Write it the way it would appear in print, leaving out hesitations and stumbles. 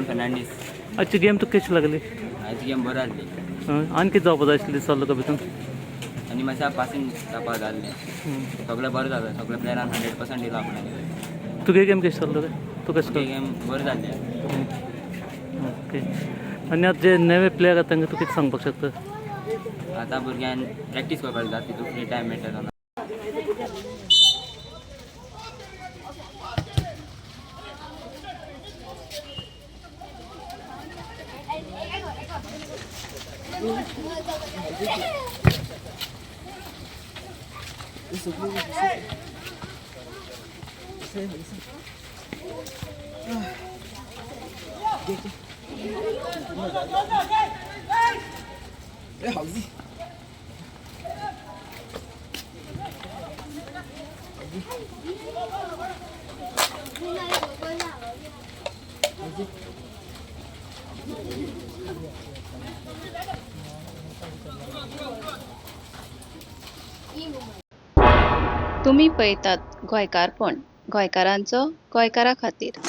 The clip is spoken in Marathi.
ब्राउन फर्नांडीस. आजची गेम तुका कशी लागली? आयची गेम बरी जाल्ली. आणखी जावपा जाय आशिल्ली दिसलो तुका भितून? आनी मातशें पासींग जावपा जाल्लें. सगळें बरें जालें. सगळ्या प्लेयरान 100% दिला आपणाक. तुगे गेम कशी चल्लो रे? तू कशें ही गेम बरी जाल्ली. ओके. आनी आतां जे नवे प्लेयर आसा तांकां तूं कितें सांगपाक शकता? आतां भुरग्यांक प्रॅक्टीस करपाक जाय. तितून फ्री टायम मेळटा तेन्ना. तुम्ही पळयतात गोंयकारपण, गोंयकारांचो गोंयकारा खातीर.